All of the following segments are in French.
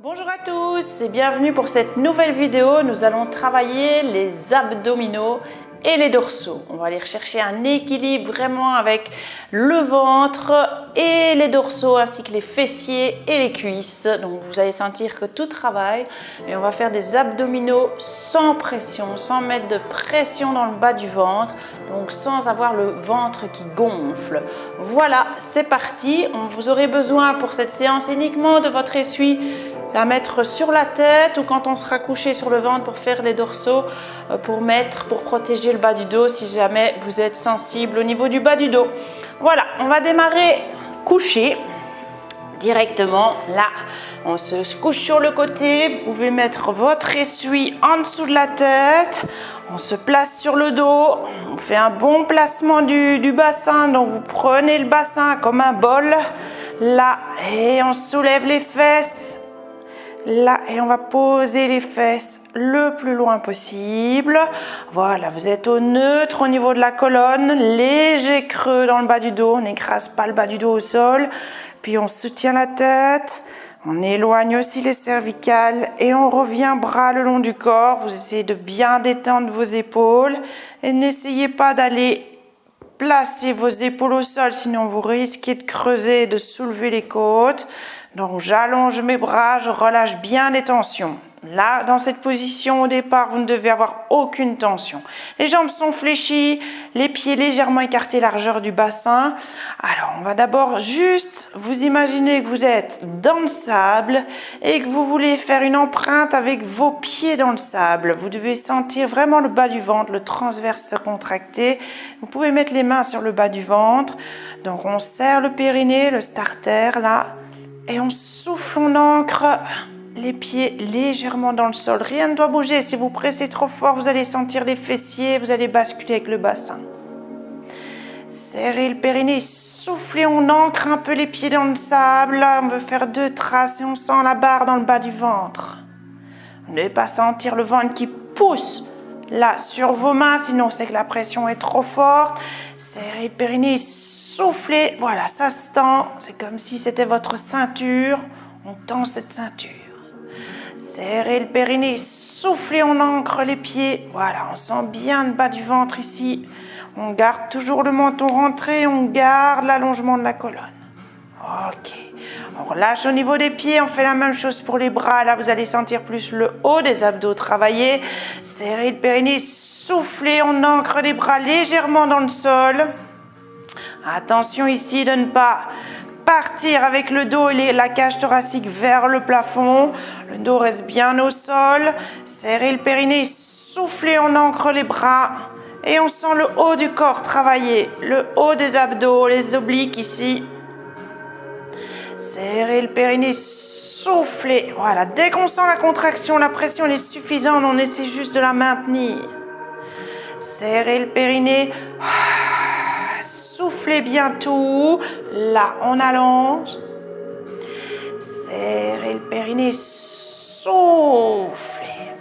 Bonjour à tous et bienvenue pour cette nouvelle vidéo. Nous allons travailler les abdominaux et les dorsaux. On va aller rechercher un équilibre vraiment avec le ventre et les dorsaux ainsi que les fessiers et les cuisses. Donc vous allez sentir que tout travaille et on va faire des abdominaux sans pression, sans mettre de pression dans le bas du ventre, donc sans avoir le ventre qui gonfle. Voilà, c'est parti. Vous aurez besoin pour cette séance uniquement de votre essuie, la mettre sur la tête ou quand on sera couché sur le ventre pour faire les dorsaux, pour protéger le bas du dos si jamais vous êtes sensible au niveau du bas du dos. Voilà, on va démarrer couché directement là. On se couche sur le côté, vous pouvez mettre votre essuie en dessous de la tête. On se place sur le dos, on fait un bon placement du bassin, donc vous prenez le bassin comme un bol là et on soulève les fesses. Là, et on va poser les fesses le plus loin possible. Voilà, vous êtes au neutre au niveau de la colonne, léger creux dans le bas du dos, on n'écrase pas le bas du dos au sol. Puis on soutient la tête, on éloigne aussi les cervicales et on revient bras le long du corps. Vous essayez de bien détendre vos épaules et n'essayez pas d'aller placer vos épaules au sol, sinon vous risquez de creuser et de soulever les côtes. Donc j'allonge mes bras, je relâche bien les tensions. Là, dans cette position, au départ, vous ne devez avoir aucune tension. Les jambes sont fléchies, les pieds légèrement écartés, largeur du bassin. Alors, on va d'abord juste vous imaginer que vous êtes dans le sable et que vous voulez faire une empreinte avec vos pieds dans le sable. Vous devez sentir vraiment le bas du ventre, le transverse se contracter. Vous pouvez mettre les mains sur le bas du ventre. Donc, on serre le périnée, le starter, là. Et on souffle, on ancre les pieds légèrement dans le sol. Rien ne doit bouger. Si vous pressez trop fort, vous allez sentir les fessiers, vous allez basculer avec le bassin. Serrez le périnée, soufflez, on ancre un peu les pieds dans le sable. Là, on veut faire 2 traces et on sent la barre dans le bas du ventre. Vous ne devez pas sentir le ventre qui pousse là sur vos mains, sinon c'est que la pression est trop forte. Serrez le périnée, soufflez, voilà, ça se tend, c'est comme si c'était votre ceinture, on tend cette ceinture. Serrez le périnée, soufflez, on ancre les pieds, voilà, on sent bien le bas du ventre ici. On garde toujours le menton rentré, on garde l'allongement de la colonne. Ok, on relâche au niveau des pieds, on fait la même chose pour les bras, là vous allez sentir plus le haut des abdos travailler. Serrez le périnée, soufflez, on ancre les bras légèrement dans le sol. Attention ici de ne pas partir avec le dos et la cage thoracique vers le plafond. Le dos reste bien au sol. Serrez le périnée, soufflez, on ancre les bras. Et on sent le haut du corps travailler. Le haut des abdos, les obliques ici. Serrez le périnée, soufflez. Voilà, dès qu'on sent la contraction, la pression elle est suffisante, on essaie juste de la maintenir. Serrez le périnée. Soufflez bien tout. Là, on allonge. Serrez le périnée. Soufflez.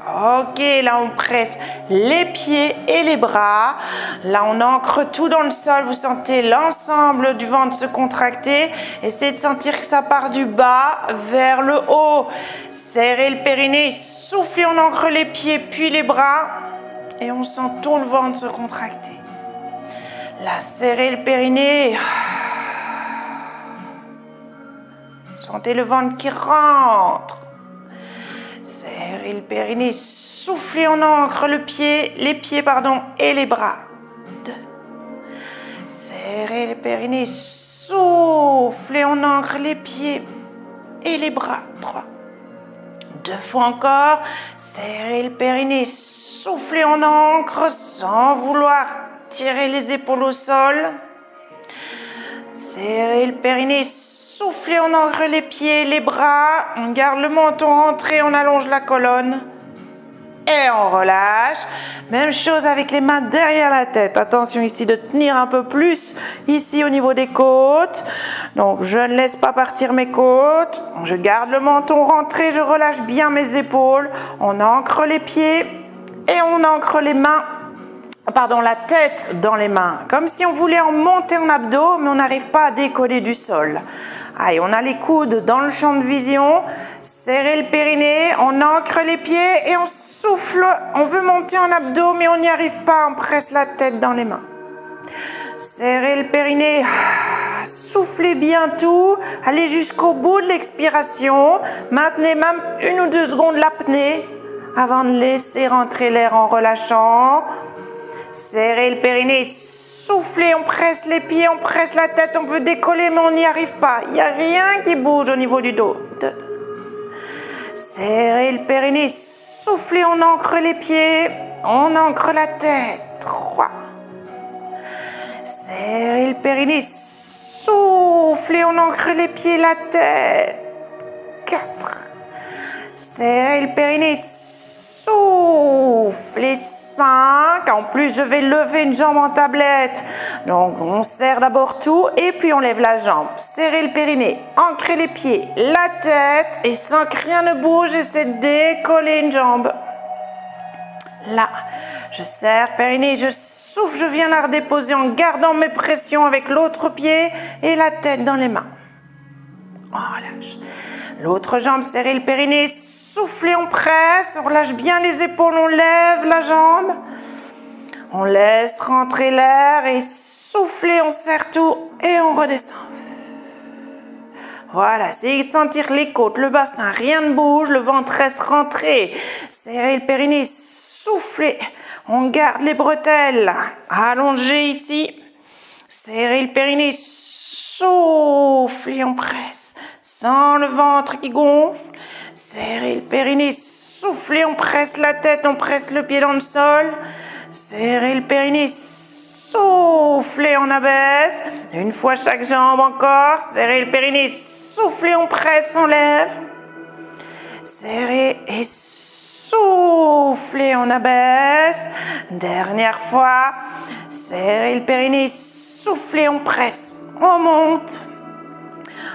Ok, là, on presse les pieds et les bras. Là, on ancre tout dans le sol. Vous sentez l'ensemble du ventre se contracter. Essayez de sentir que ça part du bas vers le haut. Serrez le périnée. Soufflez, on ancre les pieds puis les bras. Et on sent tout le ventre se contracter. Là, serrez le périnée. Sentez le ventre qui rentre. Serrez le périnée. Soufflez, on ancre les pieds et les bras. 2. Serrez le périnée. Soufflez, on ancre les pieds et les bras. 3. 2 fois encore. Serrez le périnée. Soufflez, on ancre sans vouloir tirez les épaules au sol. Serrez le périnée. Soufflez, on ancre les pieds, les bras. On garde le menton rentré, on allonge la colonne. Et on relâche. Même chose avec les mains derrière la tête. Attention ici de tenir un peu plus ici au niveau des côtes. Donc je ne laisse pas partir mes côtes. Je garde le menton rentré, je relâche bien mes épaules. On ancre les pieds et on ancre les mains. La tête dans les mains, comme si on voulait en monter en abdos, mais on n'arrive pas à décoller du sol. Allez, on a les coudes dans le champ de vision, Serrez le périnée, on ancre les pieds et on souffle. On veut monter en abdos, mais on n'y arrive pas. On presse la tête dans les mains. Serrez le périnée. Soufflez bien tout. Allez jusqu'au bout de l'expiration. Maintenez même 1 ou 2 secondes l'apnée avant de laisser rentrer l'air en relâchant. Serrez le périnée. Soufflez, on presse les pieds, on presse la tête. On veut décoller, mais on n'y arrive pas. Il n'y a rien qui bouge au niveau du dos. 2. Serrez le périnée, soufflez, on ancre les pieds, on ancre la tête. 3. Serrez le périnée, soufflez, on ancre les pieds, la tête. 4. Serrez le périnée, soufflez. 5. En plus, je vais lever une jambe en tablette. Donc, on serre d'abord tout et puis on lève la jambe. Serrez le périnée, ancrez les pieds, la tête et sans que rien ne bouge, j'essaie de décoller une jambe. Là, je serre périnée, je souffle, je viens la redéposer en gardant mes pressions avec l'autre pied et la tête dans les mains. On relâche. L'autre jambe, serrez le périnée, soufflez, on presse, on relâche bien les épaules, on lève la jambe. On laisse rentrer l'air et soufflez, on serre tout et on redescend. Voilà, essayez de sentir les côtes, le bassin, rien ne bouge, le ventre reste rentré. Serrez le périnée, soufflez, on garde les bretelles. Allongez ici. Serrez le périnée, soufflez, on presse. Sans le ventre qui gonfle. Serrez le périnée, soufflez, on presse la tête, on presse le pied dans le sol. Serrez le périnée, soufflez, on abaisse. Une fois chaque jambe encore. Serrez le périnée, soufflez, on presse, on lève. Serrez et soufflez, on abaisse. Dernière fois. Serrez le périnée, soufflez, on presse, on monte.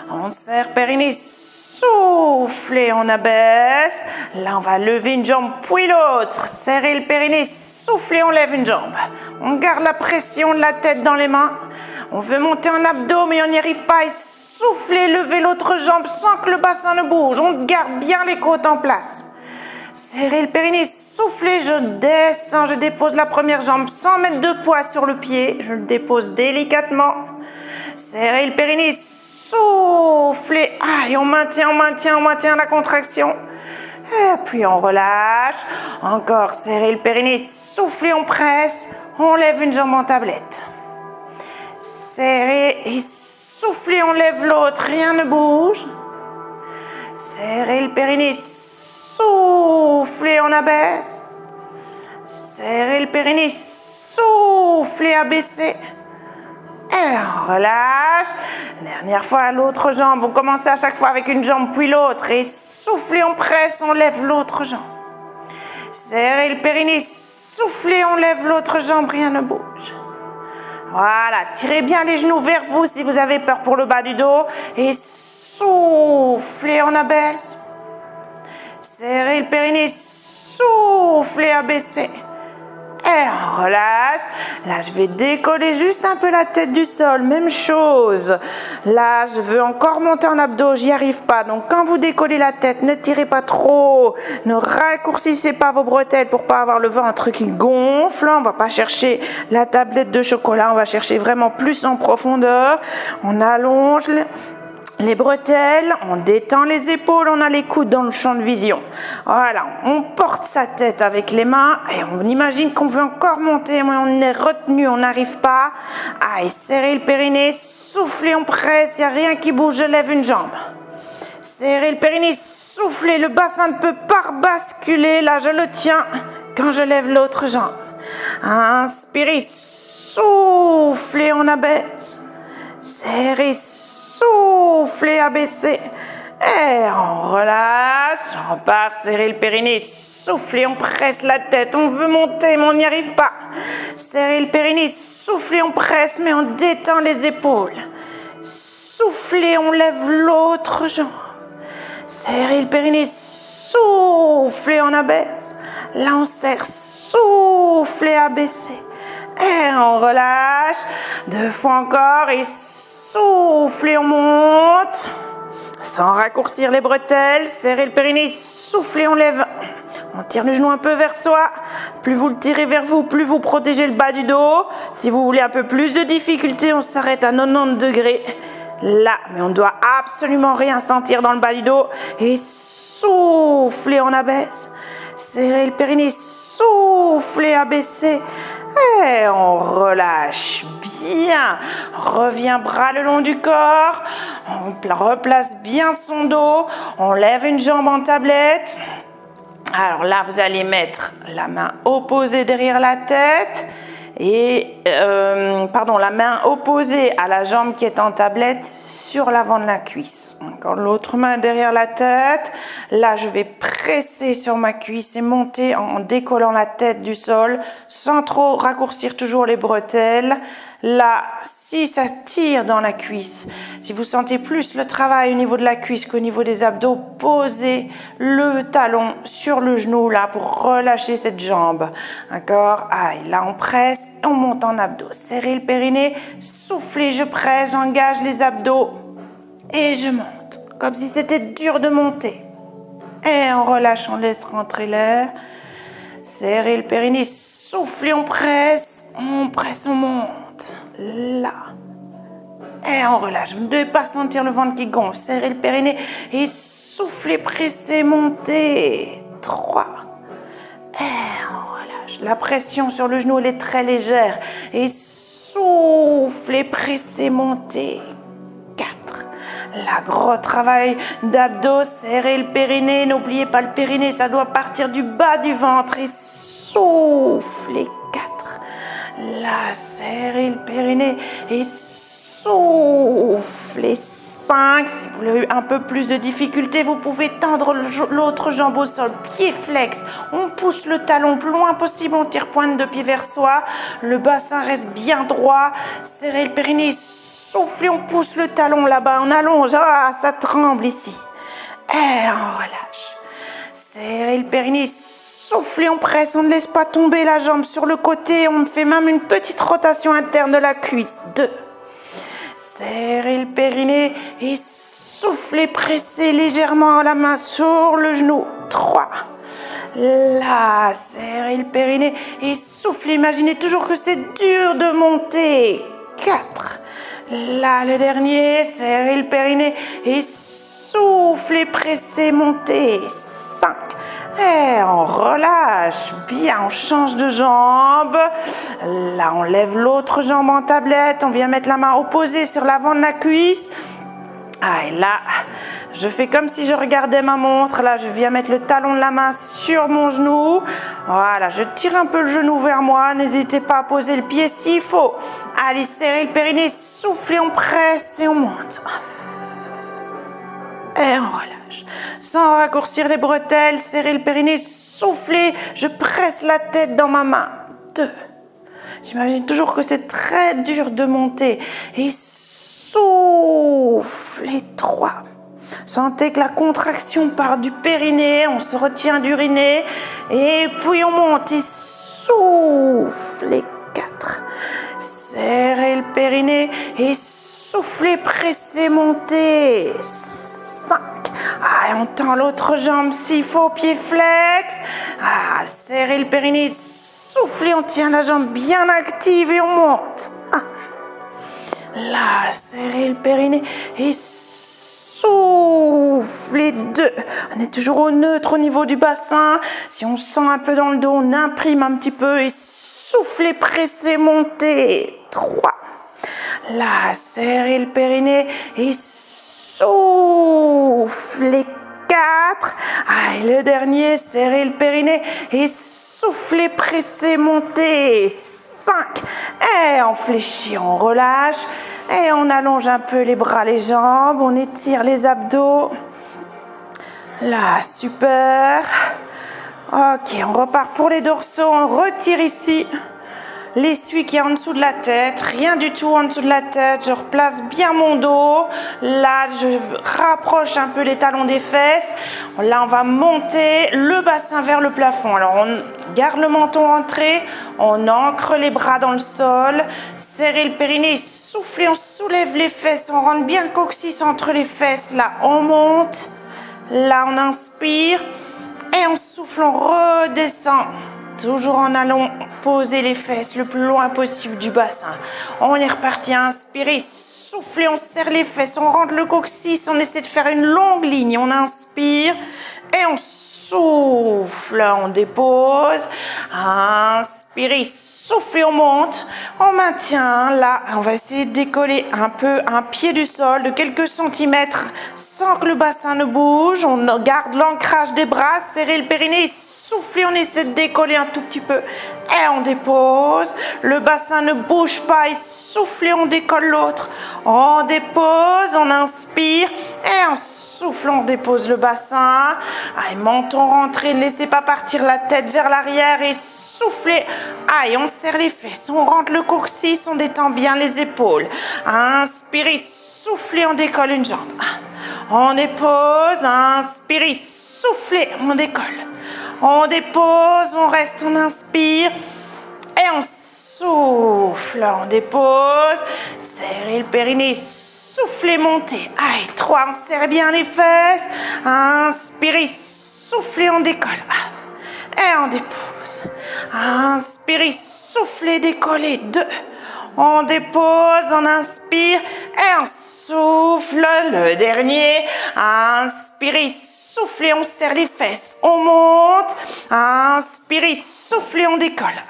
On serre périnée, soufflez, on abaisse. Là, on va lever une jambe puis l'autre. Serrez le périnée, soufflez, on lève une jambe. On garde la pression de la tête dans les mains. On veut monter en abdos, mais on n'y arrive pas. Et soufflez, levez l'autre jambe sans que le bassin ne bouge. On garde bien les côtes en place. Serrez le périnée, soufflez, je descends, je dépose la première jambe sans mettre de poids sur le pied. Je le dépose délicatement. Serrez le périnée, soufflez. Allez, on maintient la contraction. Et puis on relâche. Encore, serrez le périnée, soufflez, on presse. On lève une jambe en tablette. Serrez et soufflez, on lève l'autre, rien ne bouge. Serrez le périnée, soufflez, on abaisse. Serrez le périnée, soufflez, abaissez. Et on relâche. Dernière fois, l'autre jambe. On commence à chaque fois avec une jambe puis l'autre. Et soufflez, on presse, on lève l'autre jambe. Serrez le périnée, soufflez, on lève l'autre jambe, rien ne bouge. Voilà, tirez bien les genoux vers vous si vous avez peur pour le bas du dos. Et soufflez, on abaisse. Serrez le périnée, soufflez, abaissez. Et on relâche. Là, je vais décoller juste un peu la tête du sol. Même chose. Là, je veux encore monter en abdos. J'y arrive pas. Donc, quand vous décollez la tête, ne tirez pas trop. Ne raccourcissez pas vos bretelles pour pas avoir le ventre qui gonfle. On va pas chercher la tablette de chocolat. On va chercher vraiment plus en profondeur. On allonge les bretelles, on détend les épaules, on a les coudes dans le champ de vision. Voilà, on porte sa tête avec les mains et on imagine qu'on veut encore monter, mais on est retenu, on n'arrive pas. Allez, serrez le périnée, soufflez, on presse, il n'y a rien qui bouge, je lève une jambe. Serrez le périnée, soufflez, le bassin ne peut pas basculer, là je le tiens quand je lève l'autre jambe. Inspirez, soufflez, on abaisse. Serrez, soufflez, abaissez. Et on relâche. On part, serrer le périnée. Soufflez, on presse la tête. On veut monter, mais on n'y arrive pas. Serrez le périnée. Soufflez, on presse, mais on détend les épaules. Soufflez, on lève l'autre jambe. Serrez le périnée. Soufflez, on abaisse. Là, on serre. Soufflez, abaissez. Et on relâche. 2 fois encore. Et soufflez, on monte. Sans raccourcir les bretelles, serrez le périnée, soufflez, on lève. On tire le genou un peu vers soi. Plus vous le tirez vers vous, plus vous protégez le bas du dos. Si vous voulez un peu plus de difficulté, on s'arrête à 90 degrés. Là, mais on ne doit absolument rien sentir dans le bas du dos. Et soufflez, on abaisse. Serrez le périnée, soufflez, abaissez. Et on relâche bien. Revient bras le long du corps. On replace bien son dos. On lève une jambe en tablette. Alors là, vous allez mettre la main opposée derrière la tête et la main opposée à la jambe qui est en tablette sur l'avant de la cuisse. Encore l'autre main derrière la tête. Là, je vais presser sur ma cuisse et monter en décollant la tête du sol sans trop raccourcir toujours les bretelles. Là, si ça tire dans la cuisse, si vous sentez plus le travail au niveau de la cuisse qu'au niveau des abdos, posez le talon sur le genou là pour relâcher cette jambe. D'accord? Aïe, là on presse, on monte en abdos. Serrez le périnée, soufflez, je presse, j'engage les abdos et je monte. Comme si c'était dur de monter. Et on relâche, on laisse rentrer l'air. Serrez le périnée, soufflez, on presse, on monte. Là. Et on relâche. Vous ne devez pas sentir le ventre qui gonfle. Serrez le périnée et soufflez, pressez, montez. 3. Et on relâche. La pression sur le genou, elle est très légère. Et soufflez, pressez, montez. 4. La gros travail d'abdos. Serrez le périnée. N'oubliez pas le périnée, ça doit partir du bas du ventre. Et soufflez. 4. Là, serrez le périnée et soufflez. 5. Si vous avez un peu plus de difficulté, vous pouvez tendre l'autre jambe au sol. Pied flex. On pousse le talon le plus loin possible. On tire pointe de pied vers soi. Le bassin reste bien droit. Serrez le périnée. Soufflez. On pousse le talon là-bas. On allonge. Ah, ça tremble ici. Et on relâche. Serrez le périnée. Soufflez, on presse, on ne laisse pas tomber la jambe sur le côté. On fait même une petite rotation interne de la cuisse. 2. Serrez le périnée et soufflez, pressez légèrement la main sur le genou. 3. Là, serrez le périnée et soufflez. Imaginez toujours que c'est dur de monter. 4. Là, le dernier, serrez le périnée et soufflez, pressez, montez. 5. Et on relâche bien, on change de jambe. Là, on lève l'autre jambe en tablette. On vient mettre la main opposée sur l'avant de la cuisse. Ah, et là, je fais comme si je regardais ma montre. Là, je viens mettre le talon de la main sur mon genou. Voilà, je tire un peu le genou vers moi. N'hésitez pas à poser le pied s'il faut. Allez, serrez le périnée, soufflez, on presse et on monte. Et on relâche. Sans raccourcir les bretelles, serrez le périnée, soufflez. Je presse la tête dans ma main. 2. J'imagine toujours que c'est très dur de monter. Et soufflez. 3. Sentez que la contraction part du périnée. On se retient d'uriner. Et puis on monte et soufflez. 4. Serrez le périnée et soufflez, pressez, montez. 5. Ah, et on tend l'autre jambe s'il faut, pied flex. Ah, serrez le périnée, soufflez, on tient la jambe bien active et on monte. 1. Là, serrez le périnée et soufflez. 2. On est toujours au neutre au niveau du bassin. Si on sent un peu dans le dos, on imprime un petit peu et soufflez, pressez, montez. 3. Là, serrez le périnée et soufflez. 4. Allez, le dernier, serrez le périnée et soufflez, pressez, montez. 5. Et on fléchit, on relâche. Et on allonge un peu les bras, les jambes. On étire les abdos. Là, super. Ok, on repart pour les dorsaux. On retire ici l'essuie qui est en dessous de la tête, rien du tout en dessous de la tête. Je replace bien mon dos. Là, je rapproche un peu les talons des fesses. Là, on va monter le bassin vers le plafond. Alors, on garde le menton rentré. On ancre les bras dans le sol. Serrez le périnée. soufflez, on soulève les fesses, on rentre bien le coccyx entre les fesses. Là, on monte. Là, on inspire. Et on souffle, on redescend. Toujours en allant poser les fesses le plus loin possible du bassin. On est reparti, inspirez, soufflez, on serre les fesses, on rentre le coccyx, on essaie de faire une longue ligne. On inspire et on souffle, on dépose. Inspirez, soufflez, on monte, on maintient. Là, on va essayer de décoller un peu un pied du sol de quelques centimètres sans que le bassin ne bouge. On garde l'ancrage des bras, serrez le périnée, soufflez, on essaie de décoller un tout petit peu et on dépose. Le bassin ne bouge pas et soufflez, on décolle l'autre. On dépose, on inspire et on souffle, on dépose le bassin. Allez, menton rentré, ne laissez pas partir la tête vers l'arrière et soufflez. Allez, on serre les fesses, on rentre le coccyx, on détend bien les épaules. Inspirez, soufflez, on décolle une jambe. On dépose, inspirez, soufflez, on décolle. On dépose, on reste, on inspire et on souffle. On dépose, serrez le périnée, soufflez, montez. Allez, 3, on serre bien les fesses. Inspirez, soufflez, on décolle. Et on dépose. Inspirez, soufflez, décollez. 2. On dépose, on inspire et on souffle. Le dernier. Inspirez, soufflez, on serre les fesses. On monte. Inspirez, soufflez, on décolle.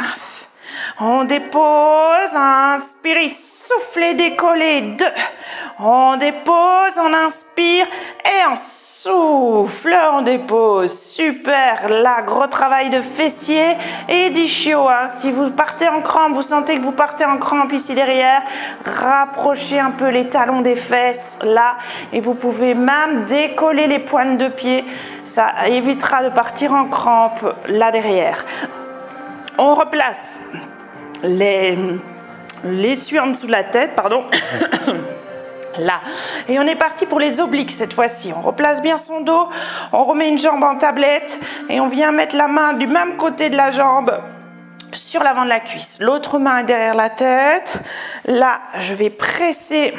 On dépose. Inspirez, soufflez, décollez. 2. On dépose, on inspire et on souffle, on dépose. Super, là, gros travail de fessier et d'ischio. Si vous partez en crampe, vous sentez que vous partez en crampe ici derrière, rapprochez un peu les talons des fesses là et vous pouvez même décoller les pointes de pied. Ça évitera de partir en crampe là derrière. On replace l'essuie en dessous de la tête, pardon. Là. Et on est parti pour les obliques cette fois-ci. On replace bien son dos, on remet une jambe en tablette et on vient mettre la main du même côté de la jambe sur l'avant de la cuisse. L'autre main est derrière la tête. Là, je vais presser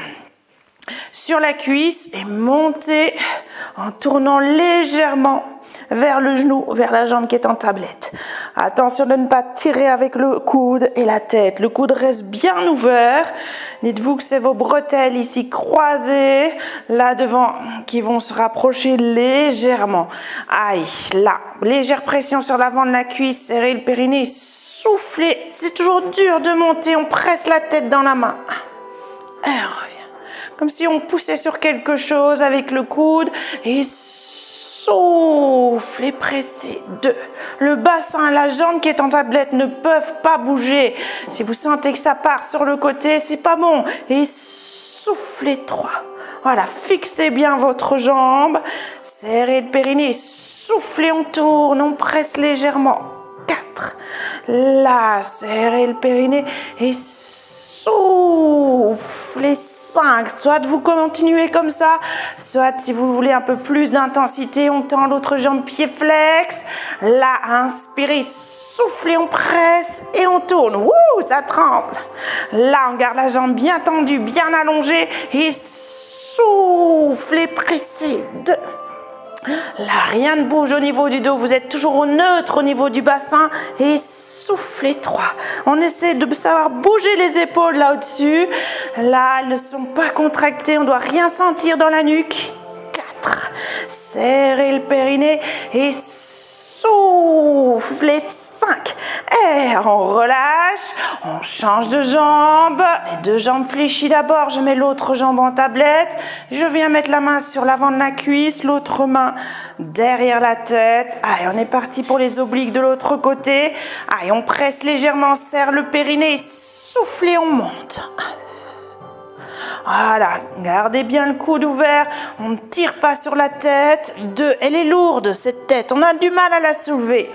sur la cuisse et monter en tournant légèrement vers le genou, vers la jambe qui est en tablette. Attention de ne pas tirer avec le coude et la tête. Le coude reste bien ouvert. Dites-vous que c'est vos bretelles ici croisées, là devant, qui vont se rapprocher légèrement. Aïe, là, légère pression sur l'avant de la cuisse, serrez le périnée, soufflez. C'est toujours dur de monter, on presse la tête dans la main. Et on revient. Comme si on poussait sur quelque chose avec le coude et soufflez, pressez. 2. Le bassin, la jambe qui est en tablette ne peuvent pas bouger. Si vous sentez que ça part sur le côté, c'est pas bon. Et soufflez. 3. Voilà, fixez bien votre jambe. Serrez le périnée, soufflez, on tourne, on presse légèrement. 4. Là, serrez le périnée et soufflez. 5. Soit vous continuez comme ça, soit si vous voulez un peu plus d'intensité, on tend l'autre jambe pied flex. Là, inspirez, soufflez, on presse et on tourne. Wouh, ça tremble. Là, on garde la jambe bien tendue, bien allongée et soufflez, pressez. 2. Là, rien ne bouge au niveau du dos. Vous êtes toujours au neutre au niveau du bassin et soufflez. 3. On essaie de savoir bouger les épaules là au-dessus. Là, elles ne sont pas contractées. On ne doit rien sentir dans la nuque. 4. Serrez le périnée et soufflez. 5. Et on relâche. On change de jambe. Les 2 jambes fléchies d'abord. Je mets l'autre jambe en tablette. Je viens mettre la main sur l'avant de la cuisse. L'autre main derrière la tête. Allez, on est parti pour les obliques de l'autre côté. Allez, on presse légèrement, serre le périnée, soufflez, on monte. Voilà, gardez bien le coude ouvert, on ne tire pas sur la tête. 2, elle est lourde cette tête, on a du mal à la soulever.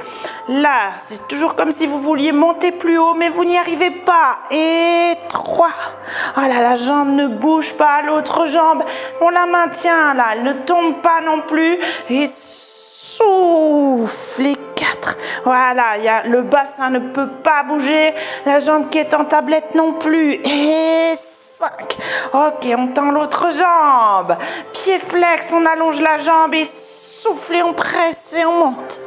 Là, c'est toujours comme si vous vouliez monter plus haut, mais vous n'y arrivez pas. Et 3, voilà, la jambe ne bouge pas, l'autre jambe, on la maintient là, elle ne tombe pas non plus. Et soufflez. 4, voilà, le bassin ne peut pas bouger, la jambe qui est en tablette non plus. Et 5. Ok, on tend l'autre jambe. Pied flex, on allonge la jambe et soufflez, on presse et on monte.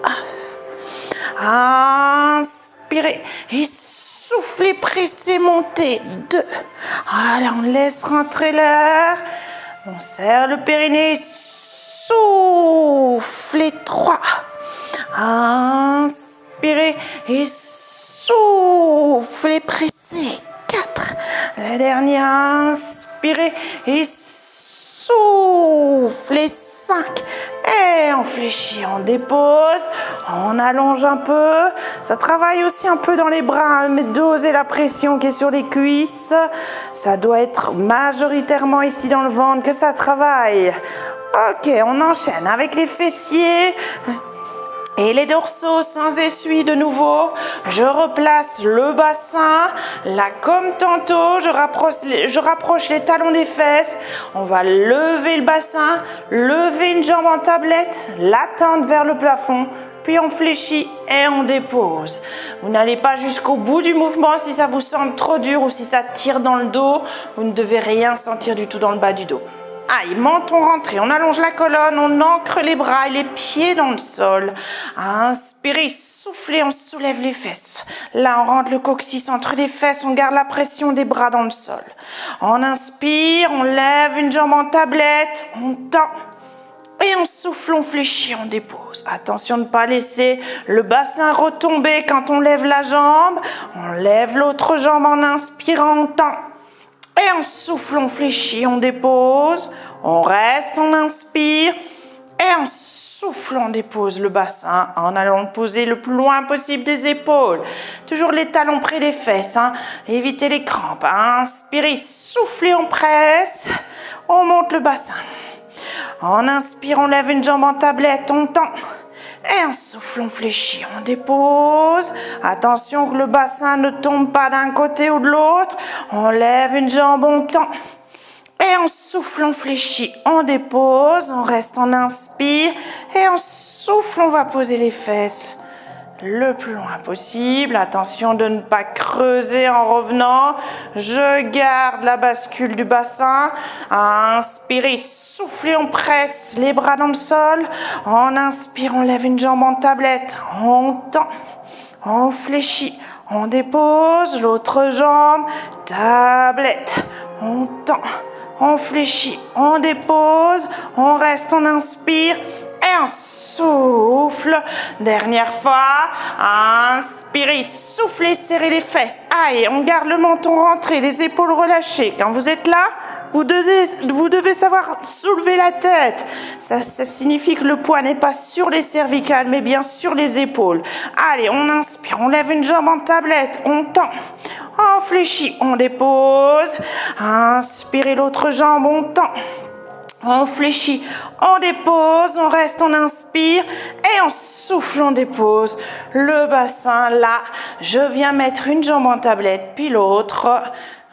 Inspirez et soufflez, pressez, montez. 2. Voilà, on laisse rentrer l'air. On serre le périnée. Soufflez. 3. Inspirez et soufflez, pressez. 4. La dernière, inspirez et soufflez. 5. Et on fléchit, on dépose, on allonge un peu. Ça travaille aussi un peu dans les bras, mais doser la pression qui est sur les cuisses. Ça doit être majoritairement ici dans le ventre que ça travaille. Ok, on enchaîne avec les fessiers. Et les dorsaux sans essuie de nouveau. Je replace le bassin. Là, comme tantôt, je rapproche les talons des fesses. On va lever le bassin, lever une jambe en tablette, la tendre vers le plafond. Puis on fléchit et on dépose. Vous n'allez pas jusqu'au bout du mouvement si ça vous semble trop dur ou si ça tire dans le dos. Vous ne devez rien sentir du tout dans le bas du dos. Aïe, menton rentré, on allonge la colonne, on ancre les bras et les pieds dans le sol. Inspirez, soufflez, on soulève les fesses. Là, on rentre le coccyx entre les fesses, on garde la pression des bras dans le sol. On inspire, on lève une jambe en tablette, on tend. Et on souffle, on fléchit, on dépose. Attention de ne pas laisser le bassin retomber quand on lève la jambe. On lève l'autre jambe en inspirant, on tend. Et on souffle, on fléchit, on dépose, on reste, on inspire et on souffle, on dépose le bassin en allant le poser le plus loin possible des épaules. Toujours les talons près des fesses, évitez les crampes. Inspirez, soufflez, on presse, on monte le bassin. On inspire, on lève une jambe en tablette, on tend. Et on souffle, on fléchit, on dépose. Attention que le bassin ne tombe pas d'un côté ou de l'autre. On lève une jambe, on tend. Et on souffle, on fléchit, on dépose. On reste, on inspire. Et on souffle, on va poser les fesses le plus loin possible. Attention de ne pas creuser en revenant. Je garde la bascule du bassin. Inspirez, soufflez, on presse les bras dans le sol. On inspire, on lève une jambe en tablette. On tend, on fléchit, on dépose l'autre jambe. Tablette, on tend, on fléchit, on dépose. On reste, on inspire et on souffle. Dernière fois. Inspirez, soufflez, serrez les fesses. Aïe, on garde le menton rentré, les épaules relâchées. Quand vous êtes là, vous devez savoir soulever la tête. Ça signifie que le poids n'est pas sur les cervicales, mais bien sur les épaules. Allez, on inspire, on lève une jambe en tablette, on tend. On fléchit, on dépose. Inspirez l'autre jambe, on tend. On fléchit, on dépose, on reste, on inspire et on souffle, on dépose. Le bassin, là, je viens mettre une jambe en tablette, puis l'autre.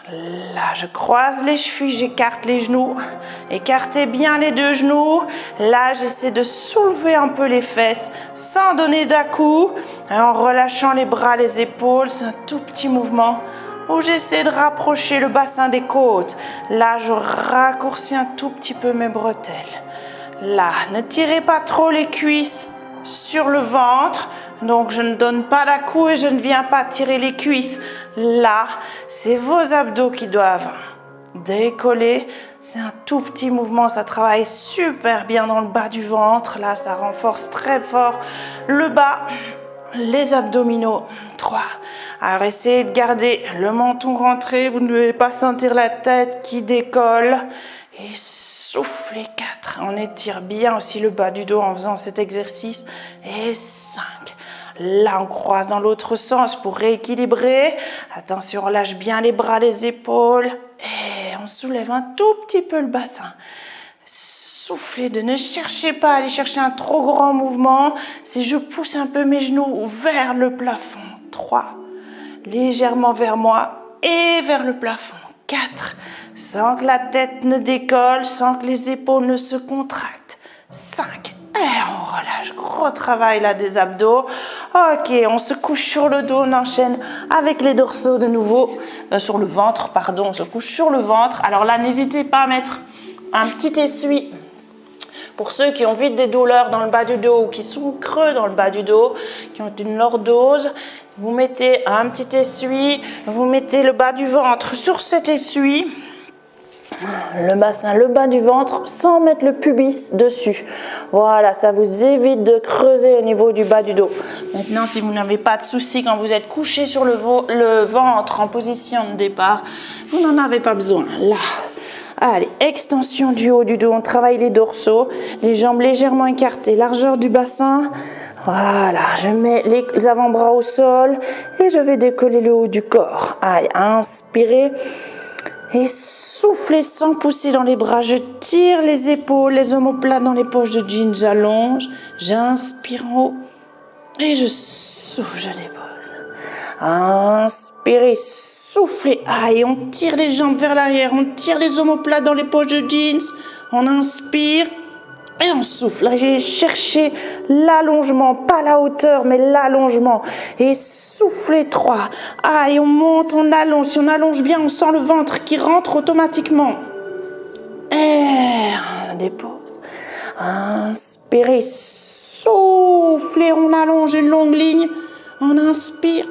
Là, je croise les chevilles, j'écarte les genoux. Écartez bien les deux genoux. Là, j'essaie de soulever un peu les fesses sans donner d'à-coup. En relâchant les bras, les épaules, c'est un tout petit mouvement où j'essaie de rapprocher le bassin des côtes. Là, je raccourcis un tout petit peu mes bretelles. Là, ne tirez pas trop les cuisses sur le ventre. Donc, je ne donne pas d'à-coup et je ne viens pas tirer les cuisses. Là, c'est vos abdos qui doivent décoller. C'est un tout petit mouvement, ça travaille super bien dans le bas du ventre. Là, ça renforce très fort le bas. Les abdominaux, 3. Alors, essayez de garder le menton rentré. Vous ne devez pas sentir la tête qui décolle. Et soufflez, 4. On étire bien aussi le bas du dos en faisant cet exercice. Et 5. Là, on croise dans l'autre sens pour rééquilibrer. Attention, on lâche bien les bras, les épaules. Et on soulève un tout petit peu le bassin. Soufflez, ne cherchez pas à aller chercher un trop grand mouvement. Si je pousse un peu mes genoux vers le plafond. 3. Légèrement vers moi et vers le plafond. 4. Sans que la tête ne décolle, sans que les épaules ne se contractent. 5. Et on relâche. Gros travail là des abdos. Ok, on se couche sur le dos, on enchaîne avec les dorsaux de nouveau. Sur le ventre, pardon, on se couche sur le ventre. Alors là, n'hésitez pas à mettre un petit essuie. Pour ceux qui ont vite des douleurs dans le bas du dos ou qui sont creux dans le bas du dos, qui ont une lordose, vous mettez un petit essuie, vous mettez le bas du ventre sur cet essuie. Le bassin, le bas du ventre sans mettre le pubis dessus. Voilà, ça vous évite de creuser au niveau du bas du dos. Maintenant, si vous n'avez pas de souci quand vous êtes couché sur le ventre en position de départ, vous n'en avez pas besoin. Là, allez, extension du haut du dos, on travaille les dorsaux, les jambes légèrement écartées, largeur du bassin. Voilà, je mets les avant-bras au sol et je vais décoller le haut du corps. Allez, inspirez. Et soufflez sans pousser dans les bras. Je tire les épaules, les omoplates dans les poches de jeans. J'allonge. J'inspire en haut. Et je souffle, je dépose. Inspirez, soufflez. Ah, et on tire les jambes vers l'arrière. On tire les omoplates dans les poches de jeans. On inspire. Et on souffle. J'ai cherché l'allongement, pas la hauteur, mais l'allongement. Et soufflez 3. Ah, et on monte, on allonge. Si on allonge bien, on sent le ventre qui rentre automatiquement. Et on dépose. Inspirez, soufflez, on allonge une longue ligne. On inspire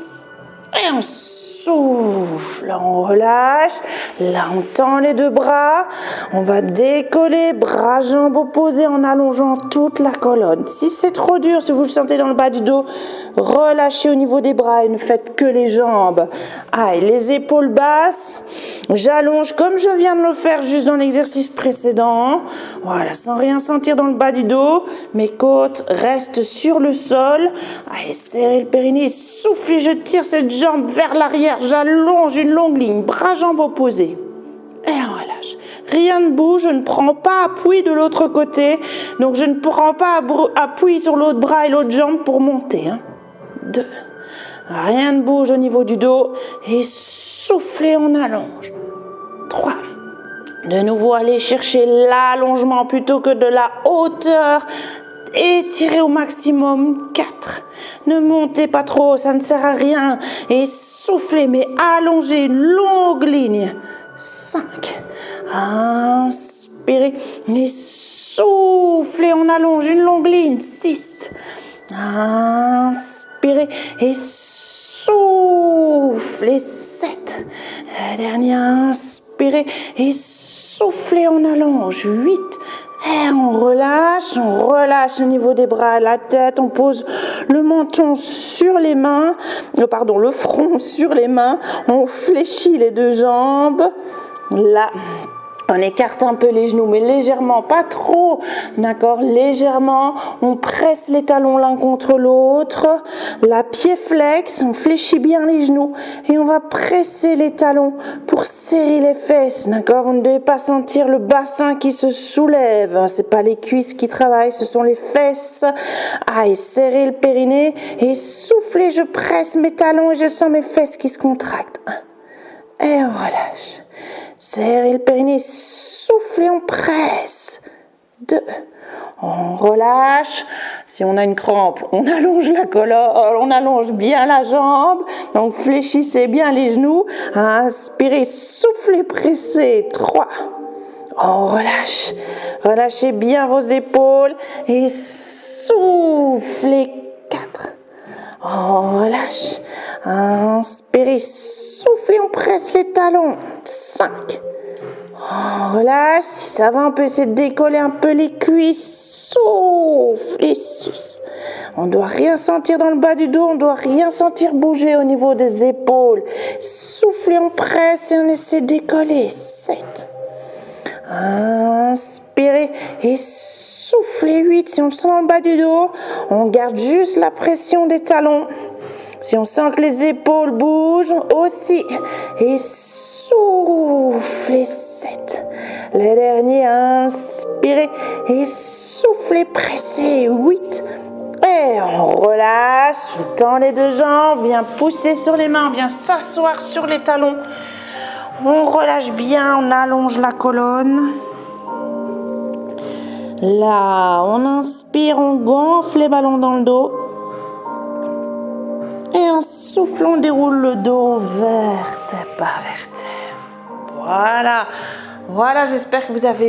et on souffle, on relâche. Là, on tend les deux bras. On va décoller, bras, jambes opposés en allongeant toute la colonne. Si c'est trop dur, si vous le sentez dans le bas du dos, relâchez au niveau des bras et ne faites que les jambes. Allez, les épaules basses. J'allonge comme je viens de le faire juste dans l'exercice précédent. Voilà, sans rien sentir dans le bas du dos. Mes côtes restent sur le sol. Allez, serrez le périnée, soufflez, je tire cette jambe vers l'arrière. J'allonge une longue ligne, bras, jambes opposés. Et on relâche. Rien ne bouge, je ne prends pas appui de l'autre côté. Donc je ne prends pas appui sur l'autre bras et l'autre jambe pour monter. 2. Rien ne bouge au niveau du dos. Et soufflez, on allonge. 3. De nouveau, allez chercher l'allongement plutôt que de la hauteur. Étirez au maximum. 4. Ne montez pas trop, ça ne sert à rien. Et soufflez, mais allongez une longue ligne. 5. Inspirez et soufflez, on allonge une longue ligne. 6. Inspirez et soufflez. 7. Dernier, inspirez et soufflez, on allonge. 8. Et on relâche au niveau des bras, la tête, on pose le menton sur les mains, le front sur les mains, on fléchit les deux jambes, là. On écarte un peu les genoux, mais légèrement, pas trop, d'accord, légèrement. On presse les talons l'un contre l'autre. La pied flex, on fléchit bien les genoux et on va presser les talons pour serrer les fesses, d'accord. Vous ne devez pas sentir le bassin qui se soulève. C'est pas les cuisses qui travaillent, ce sont les fesses. Allez, serrez le périnée et soufflez. Je presse mes talons et je sens mes fesses qui se contractent. Et on relâche. Serrez le périnée, soufflez, on presse. 2. On relâche. Si on a une crampe, on allonge la colonne, on allonge bien la jambe. Donc fléchissez bien les genoux. Inspirez, soufflez, pressez. 3. On relâche. Relâchez bien vos épaules et soufflez. 4. On relâche. Inspirez, soufflez, on presse les talons. 5. On relâche. Si ça va, on peut essayer de décoller un peu les cuisses. Soufflez. 6. On ne doit rien sentir dans le bas du dos. On ne doit rien sentir bouger au niveau des épaules. Soufflez, on presse et on essaie de décoller. 7. Inspirez et soufflez. 8. Si on sent dans le bas du dos, on garde juste la pression des talons. Si on sent que les épaules bougent aussi. Et soufflez. 7. Les derniers, inspirez et soufflez, pressez. 8. Et on relâche. On tend les deux jambes. Viens pousser sur les mains. Viens s'asseoir sur les talons. On relâche bien. On allonge la colonne. Là, on inspire. On gonfle les ballons dans le dos. Et en soufflant, on déroule le dos, vertèbre par vertèbre. Voilà. Voilà, j'espère que vous avez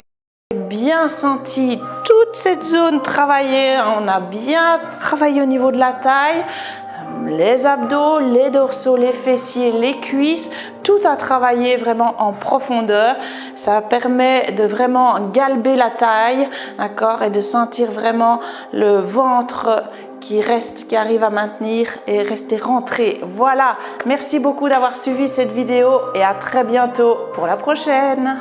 bien senti toute cette zone travaillée. On a bien travaillé au niveau de la taille. Les abdos, les dorsaux, les fessiers, les cuisses, tout a travaillé vraiment en profondeur. Ça permet de vraiment galber la taille, d'accord, et de sentir vraiment le ventre qui arrive à maintenir et rester rentré. Voilà, merci beaucoup d'avoir suivi cette vidéo et à très bientôt pour la prochaine.